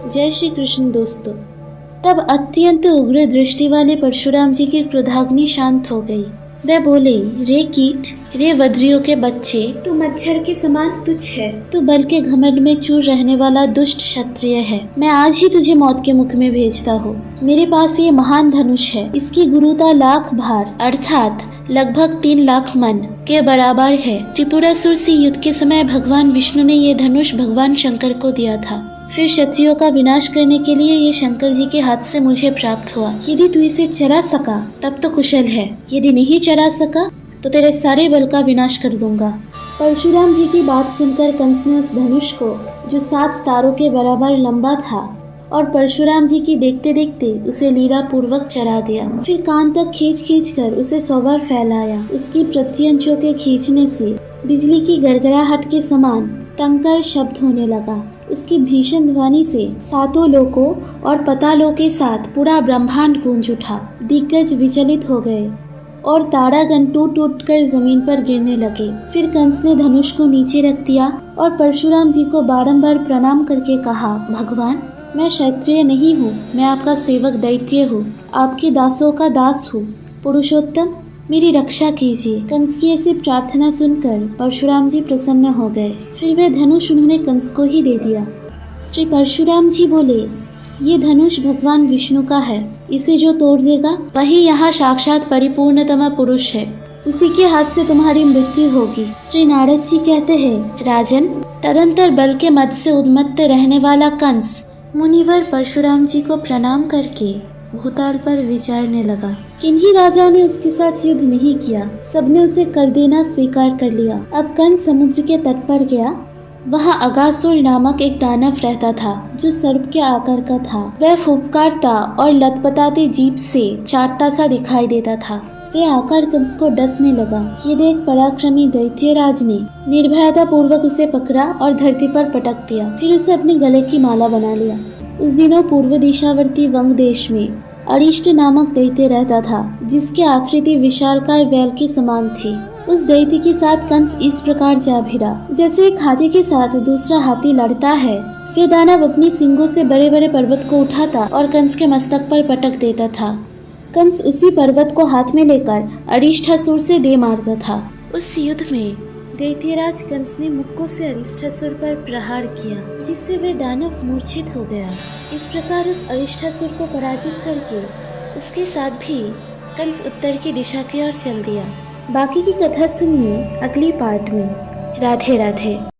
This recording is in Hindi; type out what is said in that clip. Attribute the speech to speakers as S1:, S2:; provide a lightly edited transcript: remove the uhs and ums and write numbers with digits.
S1: जय श्री कृष्ण दोस्तों। तब अत्यंत उग्र दृष्टि वाले परशुराम जी की क्रोधाग्नि शांत हो गई। वे बोले, रे कीट, रे वज्रियों के बच्चे, तू मच्छर के समान तुच्छ है। तू बल के घमंड में चूर रहने वाला दुष्ट क्षत्रिय है। मैं आज ही तुझे मौत के मुख में भेजता हूँ। मेरे पास ये महान धनुष है। इसकी गुरुता लाख भार अर्थात लगभग 3 लाख मन के बराबर है। त्रिपुरासुर से युद्ध के समय भगवान विष्णु ने ये धनुष भगवान शंकर को दिया था। फिर क्षत्रियों का विनाश करने के लिए ये शंकर जी के हाथ से मुझे प्राप्त हुआ। यदि तू इसे चरा सका तब तो कुशल है, यदि नहीं चरा सका तो तेरे सारे बल का विनाश कर दूंगा। परशुराम जी की बात सुनकर कंस ने उस धनुष को, जो 7 तारों के बराबर लंबा था, और परशुराम जी की देखते देखते उसे लीला पूर्वक चरा दिया। फिर कान तक खींच कर उसे 100 बार फैलाया। उसकी प्रत्यंचों के खींचने से बिजली की गड़गड़ाहट के समान टंकर शब्द होने लगा। उसकी भीषण ध्वनि से 7 लोकों और पतालों के साथ पूरा ब्रह्मांड गूंज उठा। दिग्गज विचलित हो गए और तारागण टूट टूट कर जमीन पर गिरने लगे। फिर कंस ने धनुष को नीचे रख दिया और परशुराम जी को बारंबार प्रणाम करके कहा, भगवान, मैं क्षत्रिय नहीं हूँ, मैं आपका सेवक दैत्य हूँ, आपके दासों का दास हूँ। पुरुषोत्तम, मेरी रक्षा कीजिए। कंस की ऐसी प्रार्थना सुनकर परशुराम जी प्रसन्न हो गए। फिर वे धनुष उन्होंने कंस को ही दे दिया। श्री परशुराम जी बोले, ये धनुष भगवान विष्णु का है। इसे जो तोड़ देगा वही यहाँ साक्षात परिपूर्णतम पुरुष है। उसी के हाथ से तुम्हारी मृत्यु होगी। श्री नारद जी कहते हैं, राजन, तदंतर बल के मद से उन्मत्त रहने वाला कंस मुनिवर परशुराम जी को प्रणाम करके भूताल पर विचारने लगा। किन्हीं राजाओं ने उसके साथ युद्ध नहीं किया, सबने उसे कर देना स्वीकार कर लिया। अब कंस समुद्र के तट पर गया। वहाँ अगासुर नामक एक दानव रहता था, जो सर्प के आकार का था। वह फुफकारता और लटपटाती जीभ से चाटता सा दिखाई देता था। वह आकर कंस को डसने लगा। ये देख पराक्रमी दैत्यराज ने निर्भयता पूर्वक उसे पकड़ा और धरती पर पटक दिया। फिर उसे अपने गले की माला बना लिया। उस दिनों पूर्व दिशावर्ती वंग देश में अरिष्ट नामक दैत्य रहता था, जिसकी आकृति विशालकाय बैल के समान थी। उस दैत्य के साथ कंस इस प्रकार जा भिड़ा, जैसे एक हाथी के साथ दूसरा हाथी लड़ता है। वे दानव अपनी सींगों से बड़े बड़े पर्वत को उठाता और कंस के मस्तक पर पटक देता था। कंस उसी पर्वत को हाथ में लेकर अरिष्टासुर से दे मारता था। उस युद्ध में दैत्यराज कंस ने मुक्कों से अरिष्टासुर पर प्रहार किया, जिससे वे दानव मूर्छित हो गया। इस प्रकार उस अरिष्टासुर को पराजित करके उसके साथ भी कंस उत्तर की दिशा की ओर चल दिया। बाकी की कथा सुनिए अगली पार्ट में। राधे राधे।